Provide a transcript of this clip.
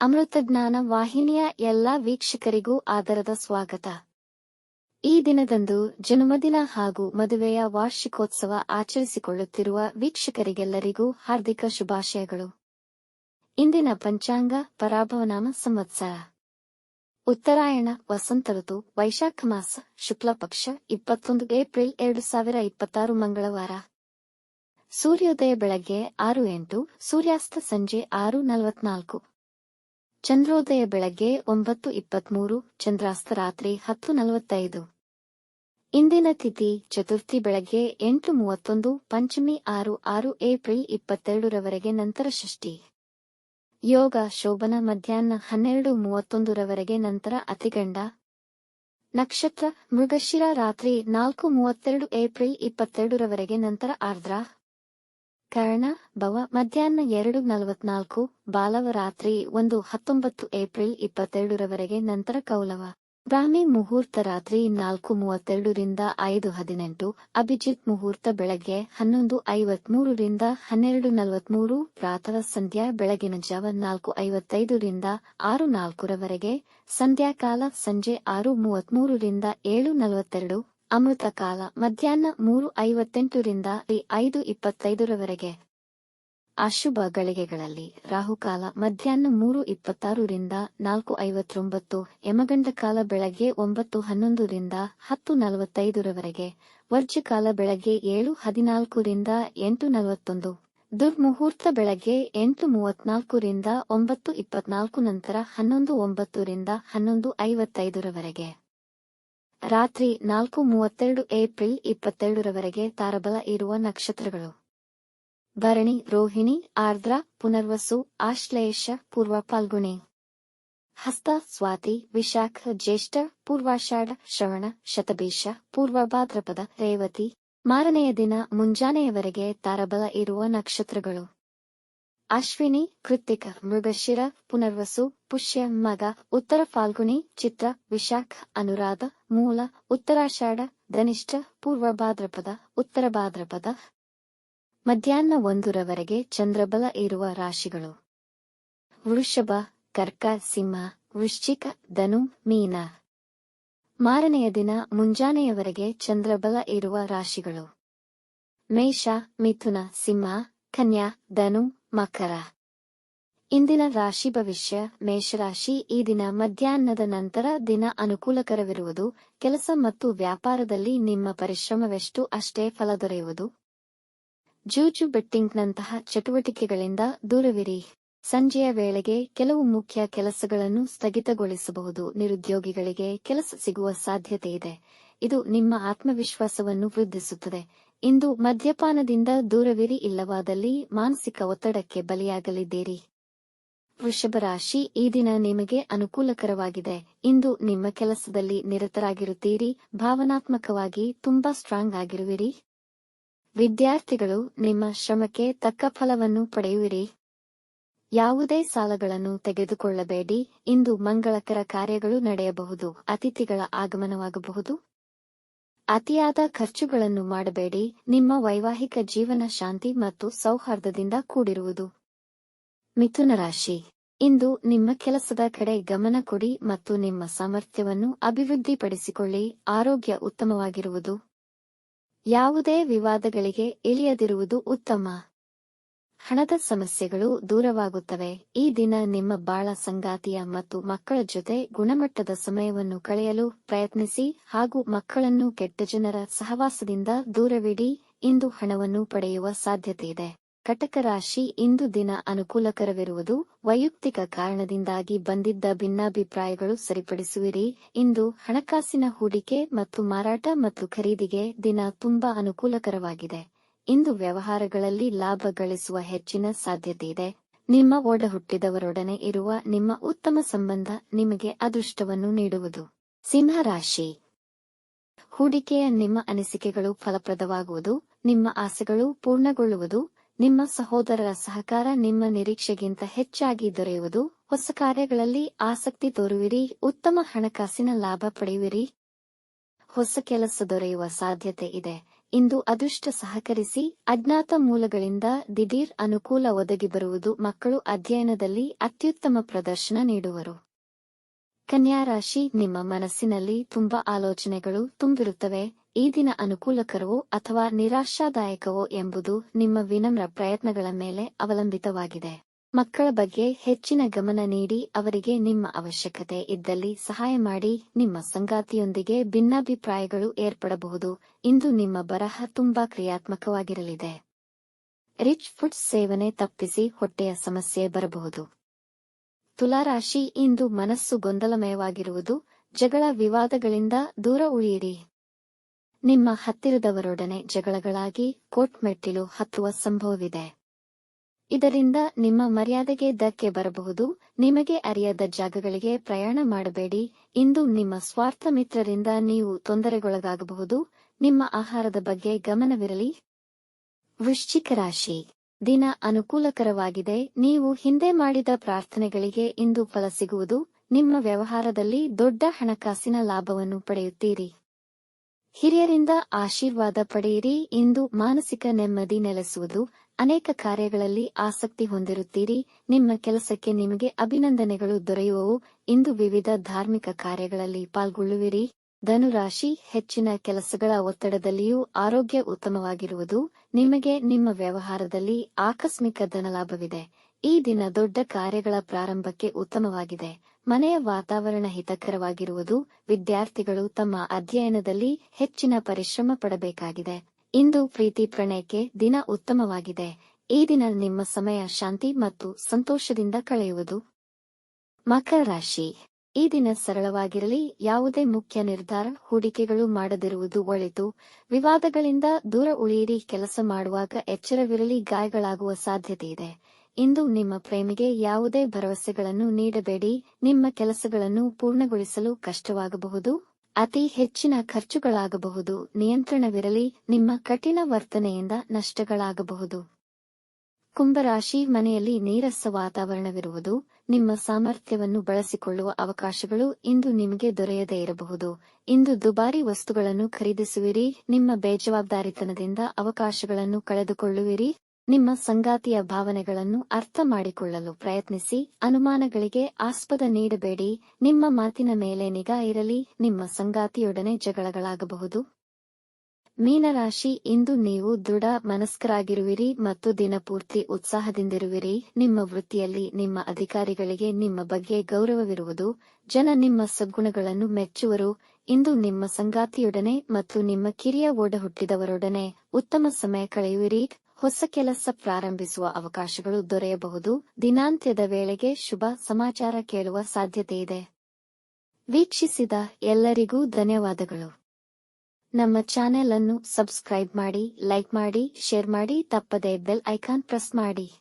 ಅಮೃತಜ್ಞಾನ ವಾಹಿನಿಯ ಎಲ್ಲಾ ವೀಕ್ಷಕರಿಗೂ ಆದರದ ಸ್ವಾಗತ. ಈ ದಿನದಂದು ಜನ್ಮದಿನ ಹಾಗೂ ಮದುವೆಯ ವಾರ್ಷಿಕೋತ್ಸವ ಆಚರಿಸಿಕೊಳ್ಳುತ್ತಿರುವ ವೀಕ್ಷಕರಿಗೆಲ್ಲರಿಗೂ ಹಾರ್ದಿಕ ಶುಭಾಶಯಗಳು. ಇಂದಿನ ಪಂಚಾಂಗ ಪರಾಭವನಾಮ ಸಂವತ್ಸರ ಉತ್ತರಾಯಣ ವಸಂತ ಋತು ವೈಶಾಖ ಮಾಸ ಶುಕ್ಲ ಪಕ್ಷ 21 ಏಪ್ರಿಲ್ 2026 ಮಂಗಳವಾರ. ಸೂರ್ಯೋದಯ ಬೆಳಗ್ಗೆ 6:08, ಸೂರ್ಯಾಸ್ತ ಸಂಜೆ 6:44. ಚಂದ್ರೋದಯ ಬೆಳಗ್ಗೆ 9:23, ಚಂದ್ರಾಸ್ತ ರಾತ್ರಿ 10:45. ಇಂದಿನ ತಿಥಿ ಚತುರ್ಥಿ ಬೆಳಗ್ಗೆ 8:31, ಪಂಚಮಿ 6 ಏಪ್ರಿಲ್ 22 ನಂತರ ಷಷ್ಠಿ. ಯೋಗ ಶೋಭನ ಮಧ್ಯಾಹ್ನ 12:31 ನಂತರ ಅತಿಗಂಡ. ನಕ್ಷತ್ರ ಮೃಗಶಿರ ರಾತ್ರಿ 4:32 ಏಪ್ರಿಲ್ 22 ನಂತರ ಆರ್ದ್ರ. ಕರ್ಣ ಭವ ಮಧ್ಯಾಹ್ನ 2:44, ಬಾಲವ ರಾತ್ರಿ 1:19 ಏಪ್ರಿಲ್ 22 ನಂತರ ಕೌಲವ. ಬ್ರಾಹ್ಮಿ ಮುಹೂರ್ತ ರಾತ್ರಿ 4:32 ರಿಂದ 5:18, ಅಭಿಜಿತ್ ಮುಹೂರ್ತ ಬೆಳಗ್ಗೆ 11:53 ರಿಂದ 12:43, ಪ್ರಾತಃ ಸಂಧ್ಯಾ ಬೆಳಗಿನ ಜಾವ 4:55 ರಿಂದ 6:04, ಸಂಧ್ಯಾಕಾಲ ಸಂಜೆ 6:33 ರಿಂದ 7:42, ಅಮೃತ ಕಾಲ ಮಧ್ಯಾಹ್ನ 3:58 ರಿಂದ 5:25. ಅಶುಭ ಗಳಿಗೆಗಳಲ್ಲಿ ರಾಹುಕಾಲ ಮಧ್ಯಾಹ್ನ 3:26 ರಿಂದ 4:59, ಯಮಗಂಡ ಕಾಲ ಬೆಳಗ್ಗೆ 9:11 ರಿಂದ 10:45, ವರ್ಜ್ಯಕಾಲ ಬೆಳಗ್ಗೆ 7:14 ರಿಂದ 8:41, ದುರ್ಮುಹೂರ್ತ ಬೆಳಗ್ಗೆ 8:34 ರಿಂದ 9:24 ನಂತರ 11:09 ರಿಂದ 11:55. ರಾತ್ರಿ 4:32 ಏಪ್ರಿಲ್ 22 ತಾರಬಲ ಇರುವ ನಕ್ಷತ್ರಗಳು: ಭರಣಿ, ರೋಹಿಣಿ, ಆರ್ದ್ರ, ಪುನರ್ವಸು, ಆಶ್ಲೇಷ, ಪೂರ್ವ ಫಾಲ್ಗುಣಿ, ಹಸ್ತ, ಸ್ವಾತಿ, ವಿಶಾಖ, ಜ್ಯೇಷ್ಠ, ಪೂರ್ವಾಷಾಢ, ಶ್ರವಣ, ಶತಭಿಷ, ಪೂರ್ವ ಭಾದ್ರಪದ, ರೇವತಿ. ಮಾರನೆಯ ದಿನ ಮುಂಜಾನೆಯವರೆಗೆ ತಾರಬಲ ಇರುವ ನಕ್ಷತ್ರಗಳು: ಅಶ್ವಿನಿ, ಕೃತ್ತಿಕ, ಮೃಗಶಿರ, ಪುನರ್ವಸು, ಪುಷ್ಯ, ಮಗ, ಉತ್ತರ ಫಾಲ್ಗುಣಿ, ಚಿತ್ರ, ವಿಶಾಖ, ಅನುರಾಧ, ಮೂಲ, ಉತ್ತರಾಷಾಢ, ಧನಿಷ್ಠ, ಪೂರ್ವ ಭಾದ್ರಪದ, ಉತ್ತರ ಭಾದ್ರಪದ. ಮಧ್ಯಾಹ್ನ 1 ಚಂದ್ರಬಲ ಇರುವ ರಾಶಿಗಳು: ವೃಷಭ, ಕರ್ಕ, ಸಿಂಹ, ವೃಶ್ಚಿಕ, ಧನು, ಮೀನ. ಮಾರನೆಯ ದಿನ ಮುಂಜಾನೆಯವರೆಗೆ ಚಂದ್ರಬಲ ಇರುವ ರಾಶಿಗಳು: ಮೇಷ, ಮಿಥುನ, ಸಿಂಹ, ಕನ್ಯಾ, ಧನು, ಮಕರ. ಇಂದಿನ ರಾಶಿ ಭವಿಷ್ಯ: ಮೇಷರಾಶಿ, ಈ ದಿನ ಮಧ್ಯಾಹ್ನದ ನಂತರ ದಿನ ಅನುಕೂಲಕರವಿರುವುದು. ಕೆಲಸ ಮತ್ತು ವ್ಯಾಪಾರದಲ್ಲಿ ನಿಮ್ಮ ಪರಿಶ್ರಮವೆಷ್ಟು ಅಷ್ಟೇ ಫಲ ದೊರೆಯುವುದು. ಜೂಜು ಬೆಟ್ಟಿಂಗ್ನಂತಹ ಚಟುವಟಿಕೆಗಳಿಂದ ದೂರವಿರಿ. ಸಂಜೆಯ ವೇಳೆಗೆ ಕೆಲವು ಮುಖ್ಯ ಕೆಲಸಗಳನ್ನು ಸ್ಥಗಿತಗೊಳಿಸಬಹುದು. ನಿರುದ್ಯೋಗಿಗಳಿಗೆ ಕೆಲಸ ಸಿಗುವ ಸಾಧ್ಯತೆ ಇದೆ. ಇದು ನಿಮ್ಮ ಆತ್ಮವಿಶ್ವಾಸವನ್ನು ವೃದ್ಧಿಸುತ್ತದೆ. ಇಂದು ಮದ್ಯಪಾನದಿಂದ ದೂರವಿರಿ, ಇಲ್ಲವಾದಲ್ಲಿ ಮಾನಸಿಕ ಒತ್ತಡಕ್ಕೆ ಬಲಿಯಾಗಲಿದ್ದೀರಿ. ವೃಷಭ ರಾಶಿ, ಈ ದಿನ ನಿಮಗೆ ಅನುಕೂಲಕರವಾಗಿದೆ. ಇಂದು ನಿಮ್ಮ ಕೆಲಸದಲ್ಲಿ ನಿರತರಾಗಿರುತ್ತೀರಿ. ಭಾವನಾತ್ಮಕವಾಗಿ ತುಂಬಾ ಸ್ಟ್ರಾಂಗ್ ಆಗಿರುವಿರಿ. ವಿದ್ಯಾರ್ಥಿಗಳು ನಿಮ್ಮ ಶ್ರಮಕ್ಕೆ ತಕ್ಕ ಫಲವನ್ನು ಪಡೆಯುವಿರಿ. ಯಾವುದೇ ಸಾಲಗಳನ್ನು ತೆಗೆದುಕೊಳ್ಳಬೇಡಿ. ಇಂದು ಮಂಗಳಕರ ಕಾರ್ಯಗಳು ನಡೆಯಬಹುದು. ಅತಿಥಿಗಳ ಆಗಮನವಾಗಬಹುದು. ಅತಿಯಾದ ಖರ್ಚುಗಳನ್ನು ಮಾಡಬೇಡಿ. ನಿಮ್ಮ ವೈವಾಹಿಕ ಜೀವನ ಶಾಂತಿ ಮತ್ತು ಸೌಹಾರ್ದದಿಂದ ಕೂಡಿರುವುದು. ಮಿಥುನ ರಾಶಿ, ಇಂದು ನಿಮ್ಮ ಕೆಲಸದ ಕಡೆ ಗಮನ ಕೊಡಿ ಮತ್ತು ನಿಮ್ಮ ಸಾಮರ್ಥ್ಯವನ್ನು ಅಭಿವೃದ್ಧಿಪಡಿಸಿಕೊಳ್ಳಿ. ಆರೋಗ್ಯ ಉತ್ತಮವಾಗಿರುವುದು. ಯಾವುದೇ ವಿವಾದಗಳಿಗೆ ಇಳಿಯದಿರುವುದು ಉತ್ತಮ. ಹಣದ ಸಮಸ್ಯೆಗಳು ದೂರವಾಗುತ್ತವೆ. ಈ ದಿನ ನಿಮ್ಮ ಬಾಳ ಸಂಗಾತಿಯ ಮತ್ತು ಮಕ್ಕಳ ಜೊತೆ ಗುಣಮಟ್ಟದ ಸಮಯವನ್ನು ಕಳೆಯಲು ಪ್ರಯತ್ನಿಸಿ ಹಾಗೂ ಮಕ್ಕಳನ್ನು ಕೆಟ್ಟ ಜನರ ಸಹವಾಸದಿಂದ ದೂರವಿಡಿ. ಇಂದು ಹಣವನ್ನು ಪಡೆಯುವ ಸಾಧ್ಯತೆಯಿದೆ. ಕಟಕ ರಾಶಿ, ಇಂದು ದಿನ ಅನುಕೂಲಕರವಿರುವುದು. ವೈಯಕ್ತಿಕ ಕಾರಣದಿಂದಾಗಿ ಬಂದಿದ್ದ ಭಿನ್ನಾಭಿಪ್ರಾಯಗಳು ಸರಿಪಡಿಸುವಿರಿ. ಇಂದು ಹಣಕಾಸಿನ ಹೂಡಿಕೆ ಮತ್ತು ಮಾರಾಟ ಮತ್ತು ಖರೀದಿಗೆ ದಿನ ತುಂಬಾ ಅನುಕೂಲಕರವಾಗಿದೆ. ಇಂದು ವ್ಯವಹಾರಗಳಲ್ಲಿ ಲಾಭ ಗಳಿಸುವ ಹೆಚ್ಚಿನ ಸಾಧ್ಯತೆಯಿದೆ. ನಿಮ್ಮ ಒಡಹುಟ್ಟಿದವರೊಡನೆ ಇರುವ ನಿಮ್ಮ ಉತ್ತಮ ಸಂಬಂಧ ನಿಮಗೆ ಅದೃಷ್ಟವನ್ನು ನೀಡುವುದು. ಸಿಂಹ ರಾಶಿ, ಹೂಡಿಕೆಯ ನಿಮ್ಮ ಅನಿಸಿಕೆಗಳು ಫಲಪ್ರದವಾಗುವುದು. ನಿಮ್ಮ ಆಸೆಗಳು ಪೂರ್ಣಗೊಳ್ಳುವುದು. ನಿಮ್ಮ ಸಹೋದರರ ಸಹಕಾರ ನಿಮ್ಮ ನಿರೀಕ್ಷೆಗಿಂತ ಹೆಚ್ಚಾಗಿ ದೊರೆಯುವುದು. ಹೊಸ ಕಾರ್ಯಗಳಲ್ಲಿ ಆಸಕ್ತಿ ತೋರುವಿರಿ. ಉತ್ತಮ ಹಣಕಾಸಿನ ಲಾಭ ಪಡೆಯುವಿರಿ. ಹೊಸ ಕೆಲಸ ದೊರೆಯುವ ಸಾಧ್ಯತೆ ಇದೆ. ಇಂದು ಅದೃಷ್ಟ ಸಹಕರಿಸಿ ಅಜ್ಞಾತ ಮೂಲಗಳಿಂದ ದಿಢೀರ್ ಅನುಕೂಲ ಒದಗಿ ಬರುವುದು. ಮಕ್ಕಳು ಅಧ್ಯಯನದಲ್ಲಿ ಅತ್ಯುತ್ತಮ ಪ್ರದರ್ಶನ ನೀಡುವರು. ಕನ್ಯಾ ರಾಶಿ, ನಿಮ್ಮ ಮನಸ್ಸಿನಲ್ಲಿ ತುಂಬಾ ಆಲೋಚನೆಗಳು ತುಂಬಿರುತ್ತವೆ. ಈ ದಿನ ಅನುಕೂಲಕರವೋ ಅಥವಾ ನಿರಾಶಾದಾಯಕವೋ ಎಂಬುದು ನಿಮ್ಮ ವಿನಮ್ರ ಪ್ರಯತ್ನಗಳ ಮೇಲೆ ಅವಲಂಬಿತವಾಗಿದೆ. ಮಕ್ಕಳ ಬಗ್ಗೆ ಹೆಚ್ಚಿನ ಗಮನ ನೀಡಿ ಅವರಿಗೆ ನಿಮ್ಮ ಅವಶ್ಯಕತೆ ಇದ್ದಲ್ಲಿ ಸಹಾಯ ಮಾಡಿ. ನಿಮ್ಮ ಸಂಗಾತಿಯೊಂದಿಗೆ ಭಿನ್ನಾಭಿಪ್ರಾಯಗಳು ಏರ್ಪಡಬಹುದು. ಇಂದು ನಿಮ್ಮ ಬರಹ ತುಂಬಾ ಕ್ರಿಯಾತ್ಮಕವಾಗಿರಲಿದೆ. ರಿಚ್ ಫುಡ್ಸ್ ಸೇವನೆ ತಪ್ಪಿಸಿ, ಹೊಟ್ಟೆಯ ಸಮಸ್ಯೆ ಬರಬಹುದು. ತುಲಾರಾಶಿ, ಇಂದು ಮನಸ್ಸು ಗೊಂದಲಮಯವಾಗಿರುವುದು. ಜಗಳ ವಿವಾದಗಳಿಂದ ದೂರ ಉಳಿಯಿರಿ. ನಿಮ್ಮ ಹತ್ತಿರದವರೊಡನೆ ಜಗಳಗಳಾಗಿ ಕೋರ್ಟ್ ಮೆಟ್ಟಿಲು ಹತ್ತುವ ಸಂಭವವಿದೆ. ಇದರಿಂದ ನಿಮ್ಮ ಮರ್ಯಾದೆಗೆ ಧಕ್ಕೆ ಬರಬಹುದು. ನಿಮಗೆ ಅರಿಯದ ಜಾಗಗಳಿಗೆ ಪ್ರಯಾಣ ಮಾಡಬೇಡಿ. ಇಂದು ನಿಮ್ಮ ಸ್ವಾರ್ಥ ಮಿತ್ರರಿಂದ ನೀವು ತೊಂದರೆಗೊಳಗಾಗಬಹುದು. ನಿಮ್ಮ ಆಹಾರದ ಬಗ್ಗೆ ಗಮನವಿರಲಿ. ವೃಶ್ಚಿಕ ರಾಶಿ, ದಿನ ಅನುಕೂಲಕರವಾಗಿದೆ. ನೀವು ಹಿಂದೆ ಮಾಡಿದ ಪ್ರಾರ್ಥನೆಗಳಿಗೆ ಇಂದು ಫಲ ಸಿಗುವುದು. ನಿಮ್ಮ ವ್ಯವಹಾರದಲ್ಲಿ ದೊಡ್ಡ ಹಣಕಾಸಿನ ಲಾಭವನ್ನು ಪಡೆಯುತ್ತೀರಿ. ಹಿರಿಯರಿಂದ ಆಶೀರ್ವಾದ ಪಡೆಯಿರಿ. ಇಂದು ಮಾನಸಿಕ ನೆಮ್ಮದಿ ನೆಲೆಸುವುದು. ಅನೇಕ ಕಾರ್ಯಗಳಲ್ಲಿ ಆಸಕ್ತಿ ಹೊಂದಿರುತ್ತೀರಿ. ನಿಮ್ಮ ಕೆಲಸಕ್ಕೆ ನಿಮಗೆ ಅಭಿನಂದನೆಗಳು ದೊರೆಯುವವು. ಇಂದು ವಿವಿಧ ಧಾರ್ಮಿಕ ಕಾರ್ಯಗಳಲ್ಲಿ ಪಾಲ್ಗೊಳ್ಳುವಿರಿ. ಧನುರಾಶಿ, ಹೆಚ್ಚಿನ ಕೆಲಸಗಳ ಒತ್ತಡದಲ್ಲಿಯೂ ಆರೋಗ್ಯ ಉತ್ತಮವಾಗಿರುವುದು. ನಿಮಗೆ ನಿಮ್ಮ ವ್ಯವಹಾರದಲ್ಲಿ ಆಕಸ್ಮಿಕ ಧನಲಾಭವಿದೆ. ಈ ದಿನ ದೊಡ್ಡ ಕಾರ್ಯಗಳ ಪ್ರಾರಂಭಕ್ಕೆ ಉತ್ತಮವಾಗಿದೆ. ಮನೆಯ ವಾತಾವರಣ ಹಿತಕರವಾಗಿರುವುದು. ವಿದ್ಯಾರ್ಥಿಗಳು ತಮ್ಮ ಅಧ್ಯಯನದಲ್ಲಿ ಹೆಚ್ಚಿನ ಪರಿಶ್ರಮ ಪಡಬೇಕಾಗಿದೆ. ಇಂದು ಪ್ರೀತಿ ಪ್ರಣಯಕ್ಕೆ ದಿನ ಉತ್ತಮವಾಗಿದೆ. ಈ ದಿನ ನಿಮ್ಮ ಸಮಯ ಶಾಂತಿ ಮತ್ತು ಸಂತೋಷದಿಂದ ಕಳೆಯುವುದು. ಮಕರ ರಾಶಿ, ಈ ದಿನ ಸರಳವಾಗಿರಲಿ. ಯಾವುದೇ ಮುಖ್ಯ ನಿರ್ಧಾರ, ಹೂಡಿಕೆಗಳು ಮಾಡದಿರುವುದು ಒಳಿತು. ವಿವಾದಗಳಿಂದ ದೂರ ಉಳಿಯಿರಿ. ಕೆಲಸ ಮಾಡುವಾಗ ಎಚ್ಚರವಿರಲಿ, ಗಾಯಗಳಾಗುವ ಸಾಧ್ಯತೆಯಿದೆ. ಇಂದು ನಿಮ್ಮ ಪ್ರೇಮಿಗೆ ಯಾವುದೇ ಭರವಸೆಗಳನ್ನು ನೀಡಬೇಡಿ. ನಿಮ್ಮ ಕೆಲಸಗಳನ್ನು ಪೂರ್ಣಗೊಳಿಸಲು ಕಷ್ಟವಾಗಬಹುದು. ಅತಿ ಹೆಚ್ಚಿನ ಖರ್ಚುಗಳಾಗಬಹುದು. ನಿಯಂತ್ರಣವಿರಲಿ. ನಿಮ್ಮ ಕಠಿಣ ವರ್ತನೆಯಿಂದ ನಷ್ಟಗಳಾಗಬಹುದು. ಕುಂಭರಾಶಿ, ಮನೆಯಲ್ಲಿ ನೀರಸ ವಾತಾವರಣವಿರುವುದು. ನಿಮ್ಮ ಸಾಮರ್ಥ್ಯವನ್ನು ಬಳಸಿಕೊಳ್ಳುವ ಅವಕಾಶಗಳು ಇಂದು ನಿಮಗೆ ದೊರೆಯದೇ ಇರಬಹುದು. ಇಂದು ದುಬಾರಿ ವಸ್ತುಗಳನ್ನು ಖರೀದಿಸುವಿರಿ. ನಿಮ್ಮ ಬೇಜವಾಬ್ದಾರಿತನದಿಂದ ಅವಕಾಶಗಳನ್ನು ಕಳೆದುಕೊಳ್ಳುವಿರಿ. ನಿಮ್ಮ ಸಂಗಾತಿಯ ಭಾವನೆಗಳನ್ನು ಅರ್ಥ ಮಾಡಿಕೊಳ್ಳಲು ಪ್ರಯತ್ನಿಸಿ. ಅನುಮಾನಗಳಿಗೆ ಆಸ್ಪದ ನೀಡಬೇಡಿ. ನಿಮ್ಮ ಮಾತಿನ ಮೇಲೆ ನಿಗಾ ಇರಲಿ. ನಿಮ್ಮ ಸಂಗಾತಿಯೊಡನೆ ಜಗಳಗಳಾಗಬಹುದು. ಮೀನರಾಶಿ, ಇಂದು ನೀವು ದೃಢ ಮನಸ್ಕರಾಗಿರುವಿರಿ ಮತ್ತು ದಿನಪೂರ್ತಿ ಉತ್ಸಾಹದಿಂದಿರುವಿರಿ. ನಿಮ್ಮ ವೃತ್ತಿಯಲ್ಲಿ ನಿಮ್ಮ ಅಧಿಕಾರಿಗಳಿಗೆ ನಿಮ್ಮ ಬಗ್ಗೆ ಗೌರವವಿರುವುದು. ಜನ ನಿಮ್ಮ ಸದ್ಗುಣಗಳನ್ನು ಮೆಚ್ಚುವರು. ಇಂದು ನಿಮ್ಮ ಸಂಗಾತಿಯೊಡನೆ ಮತ್ತು ನಿಮ್ಮ ಕಿರಿಯ ಒಡಹುಟ್ಟಿದವರೊಡನೆ ಉತ್ತಮ ಸಮಯ ಕಳೆಯುವಿರಿ. ಹೊಸ ಕೆಲಸ ಪ್ರಾರಂಭಿಸುವ ಅವಕಾಶಗಳು ದೊರೆಯಬಹುದು. ದಿನಾಂತ್ಯದ ವೇಳೆಗೆ ಶುಭ ಸಮಾಚಾರ ಕೇಳುವ ಸಾಧ್ಯತೆಯಿದೆ. ವೀಕ್ಷಿಸಿದ ಎಲ್ಲರಿಗೂ ಧನ್ಯವಾದಗಳು. ನಮ್ಮ ಚಾನೆಲ್ ಅನ್ನು ಸಬ್ಸ್ಕ್ರೈಬ್ ಮಾಡಿ, ಲೈಕ್ ಮಾಡಿ, ಶೇರ್ ಮಾಡಿ. ತಪ್ಪದೇ ಬೆಲ್ ಐಕಾನ್ ಪ್ರೆಸ್ ಮಾಡಿ.